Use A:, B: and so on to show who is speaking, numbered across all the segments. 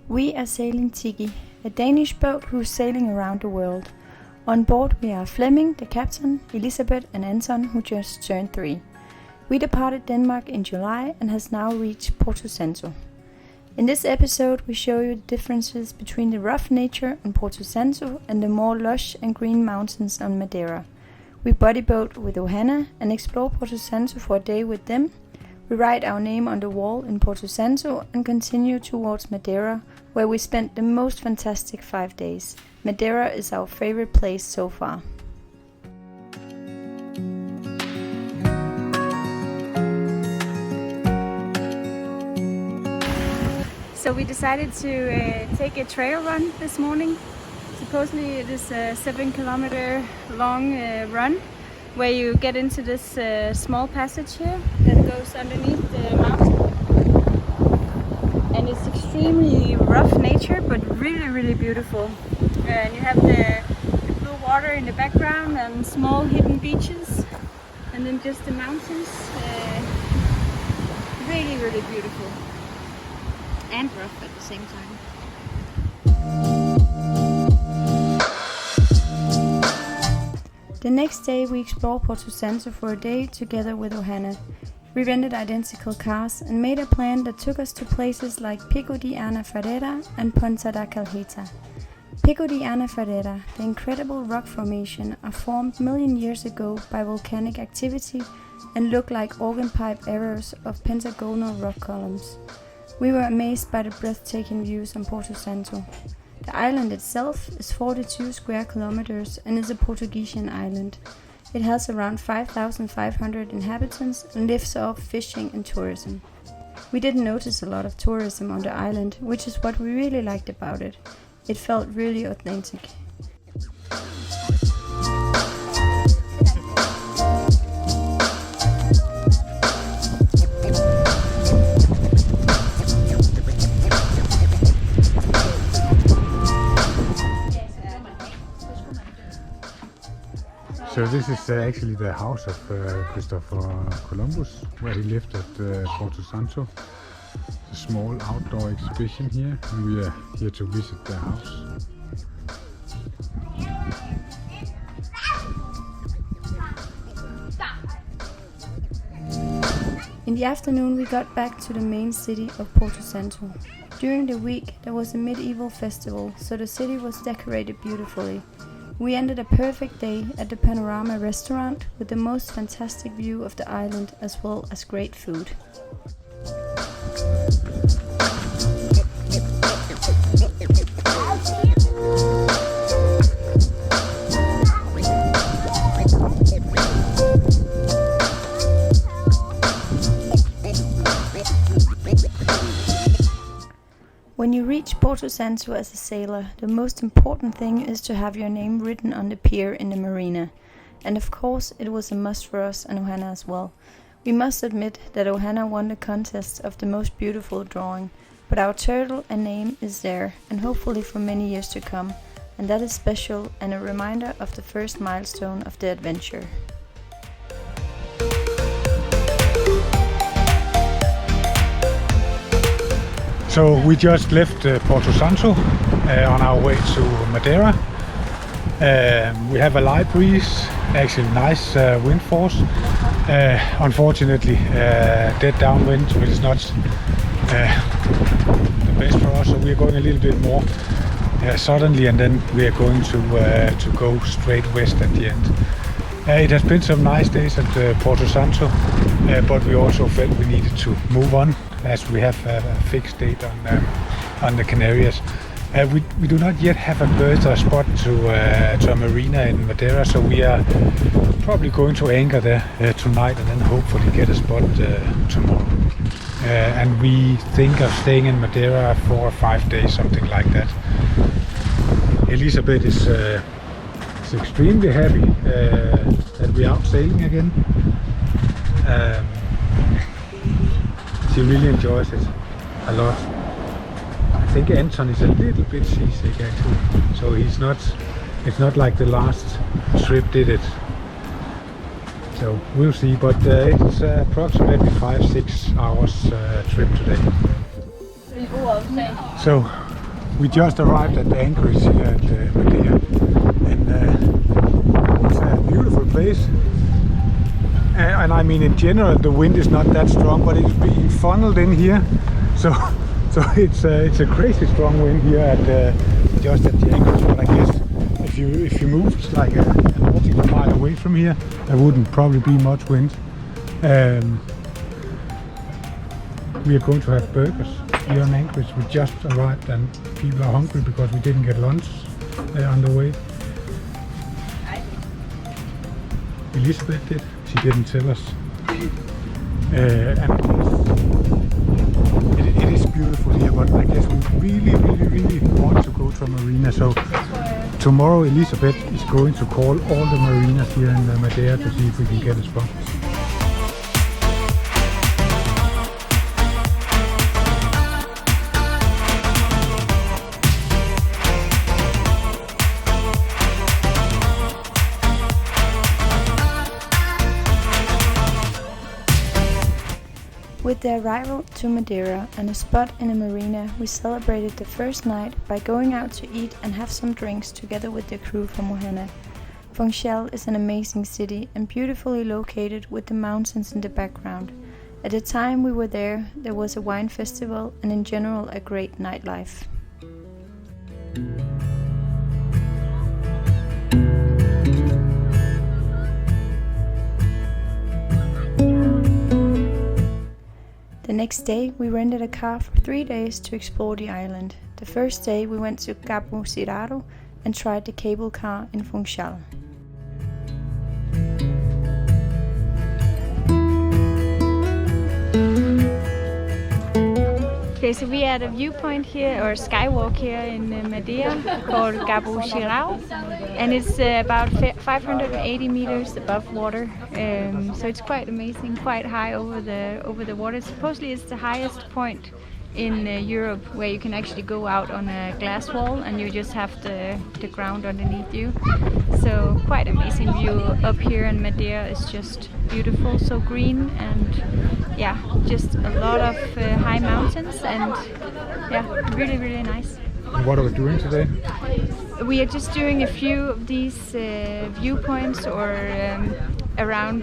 A: We are sailing TIKKI, a Danish boat who's sailing around the world. On board we are Flemming, the captain, Elisabeth and Anton, who just turned 3. We departed Denmark in July and has now reached Porto Santo. In this episode we show you the differences between the rough nature on Porto Santo and the more lush and green mountains on Madeira. We bodyboat with Ohana and explore Porto Santo for a day with them. We write our name on the wall in Porto Santo and continue towards Madeira, where we spent the most fantastic 5 days. Madeira is our favorite place so far. So we decided to take a trail run this morning. Supposedly it is a 7-kilometer long run where you get into this small passage here that goes underneath the mountain. And it's extremely rough nature, but really beautiful. And you have the blue water in the background and small hidden beaches, and then just the mountains. Really beautiful and rough at the same time. The next day we explored Porto Santo for a day together with Ohana. We rented identical cars and made a plan that took us to places like Pico de Ferreira and Ponta da Calheta. Pico de Ferreira, the incredible rock formation, are formed million years ago by volcanic activity and look like organ pipe arrows of pentagonal rock columns. We were amazed by the breathtaking views on Porto Santo. The island itself is 42 square kilometers and is a Portuguesian island. It has around 5,500 inhabitants and lives off fishing and tourism. We didn't notice a lot of tourism on the island, which is what we really liked about it. It felt really authentic.
B: So this is actually the house of Christoffer Columbus, where he lived at Porto Santo. A small outdoor exhibition here, and we are here to visit the house.
A: In the afternoon we got back to the main city of Porto Santo. During the week there was a medieval festival, so the city was decorated beautifully. We ended a perfect day at the Panorama restaurant with the most fantastic view of the island as well as great food. When you reach Porto Santo as a sailor, the most important thing is to have your name written on the pier in the marina. And of course it was a must for us and Ohana as well. We must admit that Ohana won the contest of the most beautiful drawing, but our turtle and name is there, and hopefully for many years to come, and that is special and a reminder of the first milestone of the adventure.
B: So we just left Porto Santo on our way to Madeira. We have a light breeze, actually nice wind force. Unfortunately, dead downwind, which is not the best for us. So we are going a little bit more suddenly, and then we are going to go straight west at the end. It has been some nice days at Porto Santo, but we also felt we needed to move on, as we have a fixed date on the Canaries. We do not yet have a berth or spot to a marina in Madeira, so we are probably going to anchor there tonight and then hopefully get a spot tomorrow. And we think of staying in Madeira 4 or 5 days, something like that. Elisabeth is extremely happy that we are out sailing again. She really enjoys it a lot. I think Anton is a little bit seasick actually, so it's not like the last trip did it. So we'll see, but it's approximately 5-6 hours trip today. So We just arrived at the anchorage here at Madeira, and it's a beautiful place. And I mean, in general, the wind is not that strong, but it's being funneled in here, so it's a crazy strong wind here at just at the anchorage. But I guess if you moved like a nautical mile away from here, there wouldn't probably be much wind. We are going to have burgers here on Anchorage. We just arrived and people are hungry because we didn't get lunch on the way. Elisabeth did. She didn't tell us. And it is beautiful here, but I guess we really want to go to a marina. So tomorrow Elisabeth is going to call all the marinas here in Madeira to see if we can get a spot.
A: With the arrival to Madeira and a spot in a marina, we celebrated the first night by going out to eat and have some drinks together with the crew from Ohana. Funchal is an amazing city and beautifully located with the mountains in the background. At the time we were there was a wine festival and in general a great nightlife. The next day we rented a car for 3 days to explore the island. The first day we went to Cabo and tried the cable car in Funchal. Okay, so we are at a viewpoint here, or skywalk here in Madeira called Cabo, and it's about 580 meters above water. So it's quite amazing, quite high over the water. Supposedly it's the highest point in Europe where you can actually go out on a glass wall and you just have the ground underneath you. So quite amazing view up here, and Madeira is just beautiful, so green, and yeah, just a lot of high mountains, and yeah, really nice.
B: What are we doing today?
A: We are just doing a few of these viewpoints or around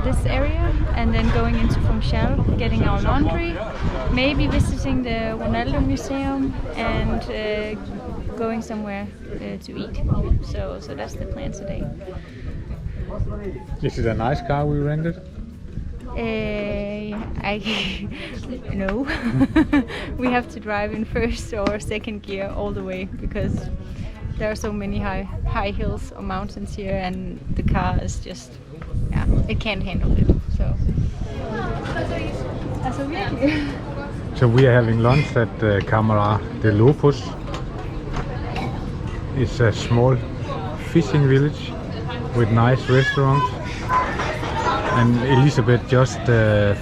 A: this area, and then going into Funchal, getting our laundry, maybe visiting the Ronaldo Museum, and going somewhere to eat. So that's the plan today.
B: Is it a nice car we rented?
A: No. We have to drive in first or second gear all the way because there are so many high hills or mountains here, and the car is just, yeah, it can't handle it.
B: So we are having lunch at Cámara de Lobos. It's a small fishing village with nice restaurants. And Elisabeth just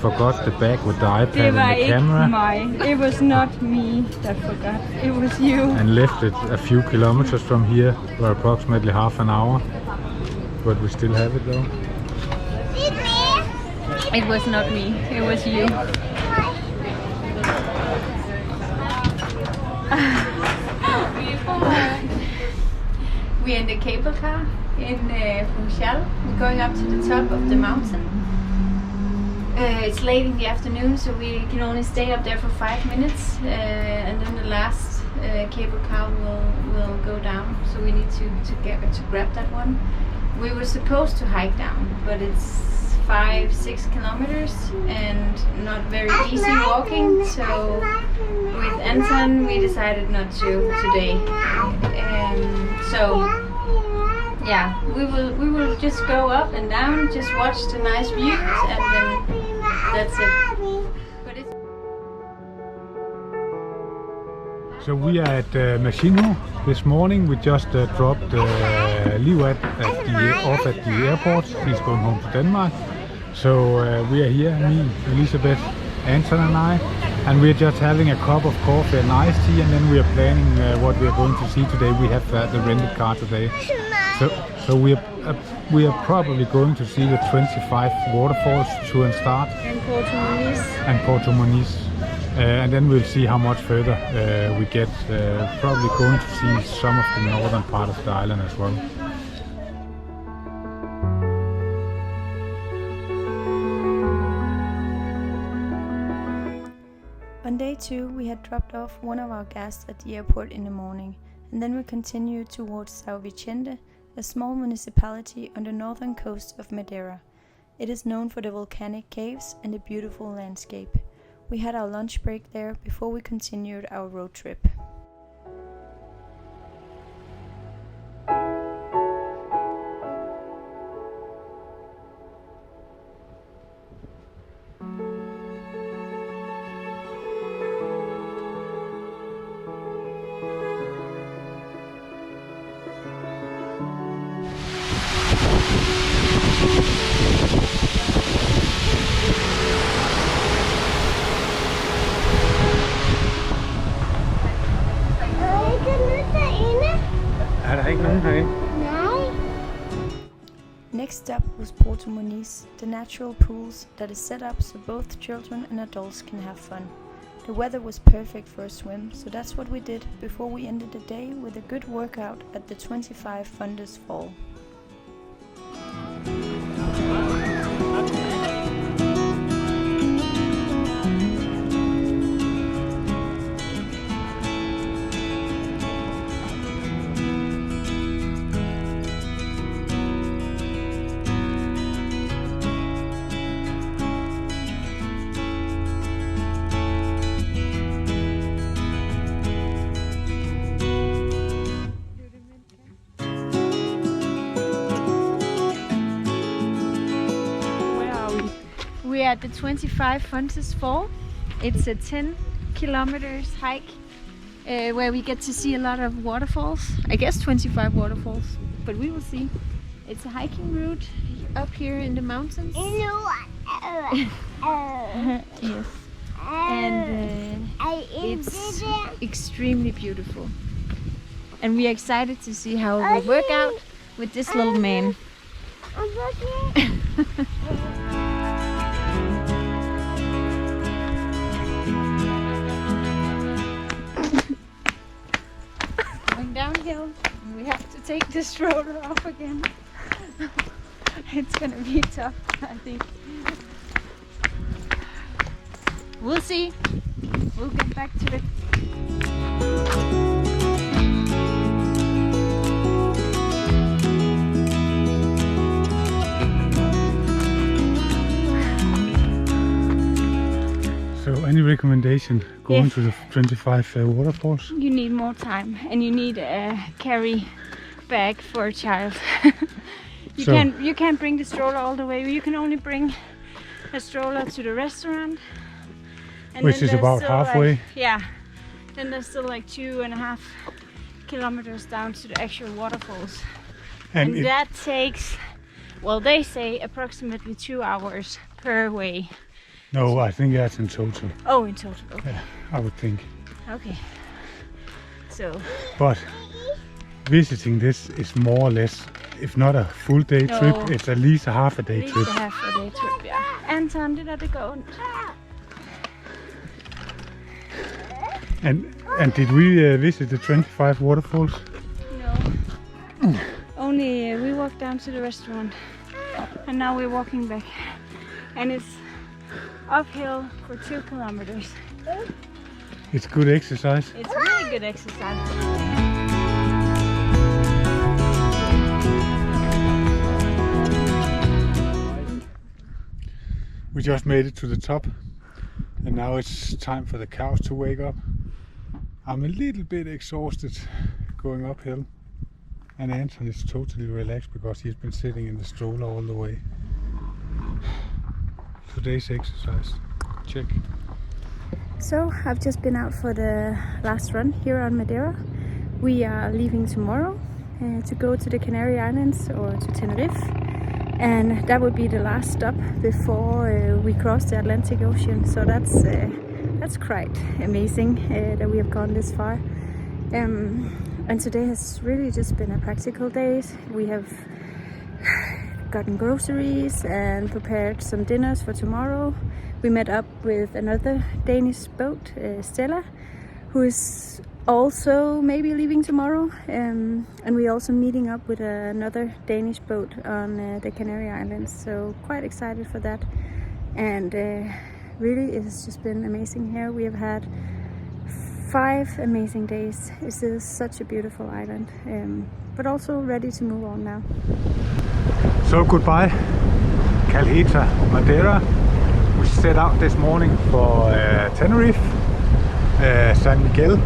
B: forgot the bag with the iPad and the camera.
A: It was not me that forgot, it was you.
B: And left it a few kilometers from here for approximately half an hour. But we still have it though.
A: It was not me, it was you. We're in the cable car in Funchal. We're going up to the top of the mountain. It's late in the afternoon, so we can only stay up there for 5 minutes, and then the last cable car will go down. So we need to grab that one. We were supposed to hike down, but it's 5-6 kilometers and not very easy walking. So with Anton, we decided not to today. So yeah, we will just go up and down, just watch the nice views, and then that's it.
B: So we are at Machino this morning. We just dropped Liwat off at the airport. He's going home to Denmark. So we are here, me, Elisabeth, Anton and I, and we're just having a cup of coffee and iced tea, and then we are planning what we are going to see today. We have the rented car today. So we are probably going to see the 25 waterfalls to and start.
A: And Porto Muniz.
B: And Porto Muniz. and then we'll see how much further we get. Probably going to see some of the northern part of the island as well.
A: On day 2, we had dropped off one of our guests at the airport in the morning, and then we continued towards São Vicente, a small municipality on the northern coast of Madeira. It is known for the volcanic caves and the beautiful landscape. We had our lunch break there before we continued our road trip. Next stop was Porto Muniz, the natural pools that is set up so both children and adults can have fun. The weather was perfect for a swim, so that's what we did before we ended the day with a good workout at the 25 Funders Fall. We are at the 25 Funders Fall. It's a 10 kilometers hike where we get to see a lot of waterfalls. I guess 25 waterfalls, but we will see. It's a hiking route up here in the mountains. Yes. And it's extremely beautiful. And we are excited to see how it will work out with this little man. Downhill, we have to take the stroller off again. It's gonna be tough, I think. We'll see. We'll get back to it.
B: So, any recommendation going to the 25 waterfalls?
A: You need more time, and you need a carry bag for a child. You can't bring the stroller all the way. You can only bring a stroller to the restaurant, and
B: which is about halfway.
A: Then there's still like 2.5 kilometers down to the actual waterfalls, and that takes, well, they say approximately 2 hours per way.
B: No, I think that's in total.
A: Oh, in total, okay.
B: Yeah, I would think.
A: Okay. So.
B: But visiting this is more or less, if not a full day trip, it's at least a half a day trip.
A: At least a half a day trip, yeah. Anton, det det går ondt.
B: And did we visit the 25 waterfalls?
A: No. Only we walked down to the restaurant, and now we're walking back. And it's uphill for 2 kilometers.
B: It's good exercise.
A: It's really good exercise.
B: We just made it to the top, and now it's time for the cows to wake up. I'm a little bit exhausted going uphill, and Anton is totally relaxed because he's been sitting in the stroller all the way. Today's exercise, check. So I've just been out for the last run here on Madeira. We are leaving tomorrow to go to the Canary Islands or to Tenerife, and that would be the last stop before we cross the Atlantic Ocean. So that's quite amazing that we have gone this far. And today has really just been a practical day. We have
A: gotten groceries and prepared some dinners for tomorrow. We met up with another Danish boat, Stella, who is also maybe leaving tomorrow, and we're also meeting up with another Danish boat on the Canary Islands, so quite excited for that. And really it has just been amazing here. We have had 5 amazing days. This is such a beautiful island, but also ready to move on now.
B: So goodbye, Calheta, Madeira. We set out this morning for Tenerife, San Miguel,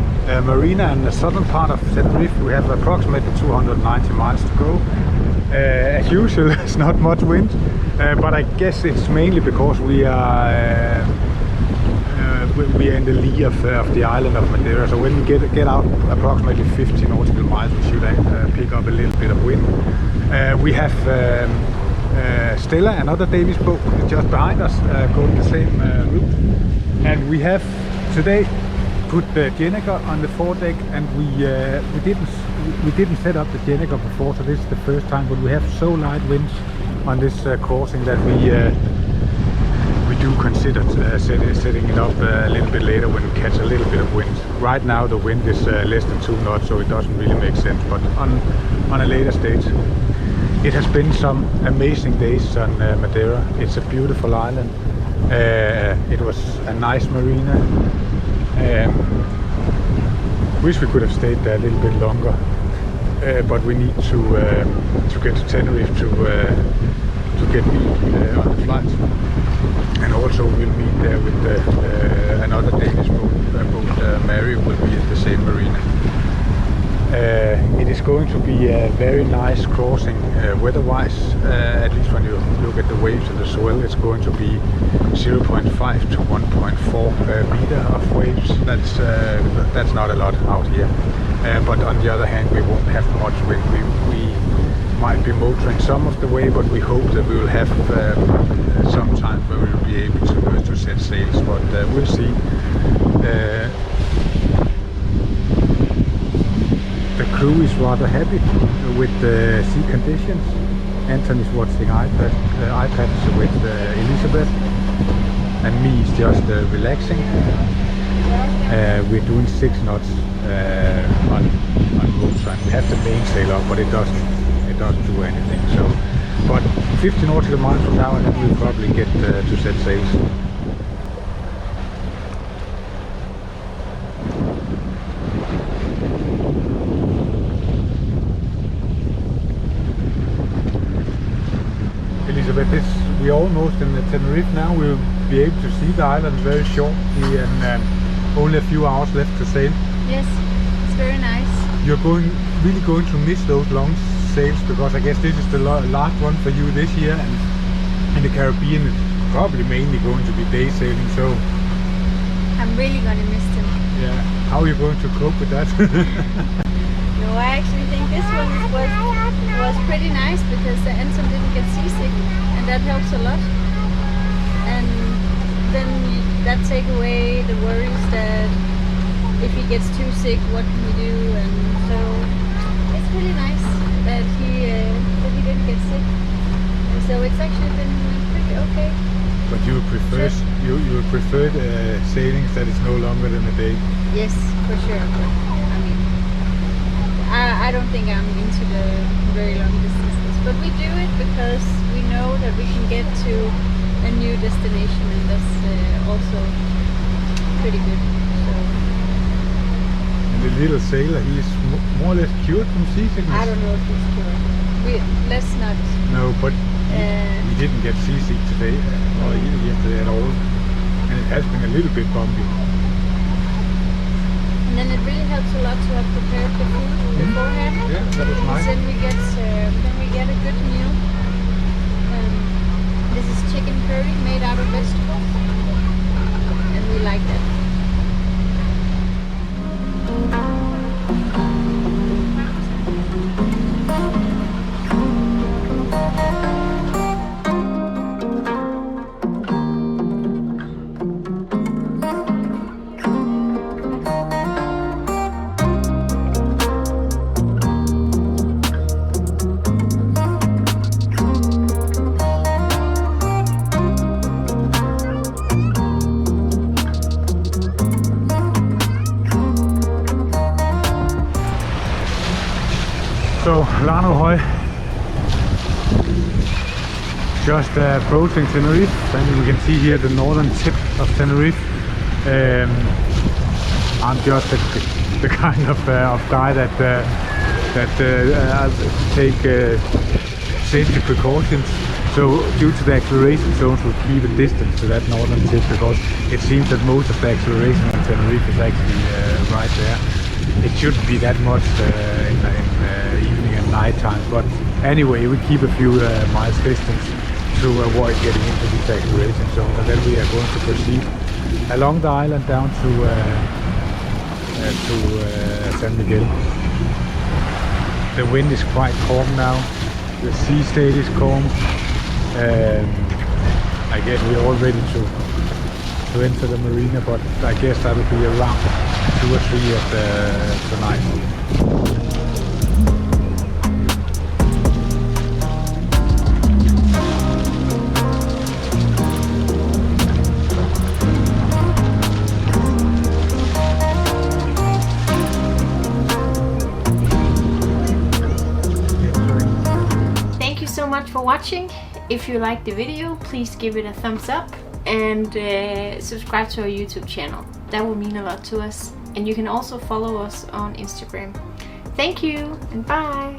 B: marina, and the southern part of Tenerife. We have approximately 290 miles to go. As usual, it's not much wind, but I guess it's mainly because we are in the lee of the island of Madeira. So when we get out approximately 50 nautical miles, we should pick up a little bit of wind. We have Stella, another Danish boat, just behind us, going the same route. And we have today put the Jennifer on the foredeck, and we didn't set up the Jennifer before, so this is the first time. But we have so light winds on this crossing that we do consider setting it up a little bit later when we catch a little bit of wind. Right now the wind is less than 2 knots, so it doesn't really make sense. But on a later stage, it has been some amazing days on Madeira. It's a beautiful island. It was a nice marina. Wish we could have stayed there a little bit longer, but we need to get to Tenerife to get me on the flight, and also we'll meet there with another Danish boat. Mary will be at the same marina. It is going to be a very nice crossing weather-wise. At least when you look at the waves and the swell, it's going to be 0.5 to 1.4 meter of waves. That's not a lot out here. But on the other hand, we won't have much wind. We might be motoring some of the way, but we hope that we will have some time where we will be able to set sails. But we'll see. The crew is rather happy with the sea conditions. Anton is watching iPads with Elisabeth, and me is just relaxing. We're doing 6 knots on both sides. We have the mainsail up, but it doesn't do anything. So, but 50 nautical miles from now, and then we'll probably get to set sails. Elisabeth, we're almost in the Tenerife now. We'll be able to see the island very shortly, and only a few hours left to sail.
A: Yes, it's very nice.
B: You're really going to miss those long sails, because I guess this is the last one for you this year, and in the Caribbean it's probably mainly going to be day sailing. So
A: I'm really gonna miss them.
B: Yeah. How are you going to cope with that?
A: No, I actually think this one was pretty nice, because the Anton didn't get seasick, and that helps a lot. And then that take away the worries that if he gets too sick, what can we do? And so it's really nice that he didn't get sick. And so it's actually been pretty okay.
B: But you would prefer sailings that is no longer than a day?
A: Yes, for sure. I mean, I don't think I'm into the very long distances, but we do it because we know that we can get to a new destination, and that's also pretty good. So.
B: And the little sailor, he is more or less cured from seasickness?
A: I don't know if he's cured. Let's not.
B: No, but he didn't get seasick today or yesterday at all, and it has been a little bit bumpy.
A: And then it really helps a lot to have prepared the food beforehand.
B: Yeah, that was nice.
A: Then we get a good meal. This is chicken curry made out of vegetables, and we like that.
B: Lanohøj. Just approaching Tenerife, and we can see here the northern tip of Tenerife. I'm just the kind of guy that take safety precautions. So due to the acceleration zones, we'll keep a distance to that northern tip because it seems that most of the acceleration on Tenerife is actually right there. It shouldn't be that much in evening and night time, but anyway, we keep a few miles distance to avoid getting into these acceleration zones, and then we are going to proceed along the island down to San Miguel. The wind is quite calm now. The sea state is calm. I guess we're all ready to enter the marina, but I guess that will be around 2 or 3 at tonight.
A: So much for watching. If you liked the video, please give it a thumbs up and subscribe to our YouTube channel. That will mean a lot to us. And you can also follow us on Instagram. Thank you and bye.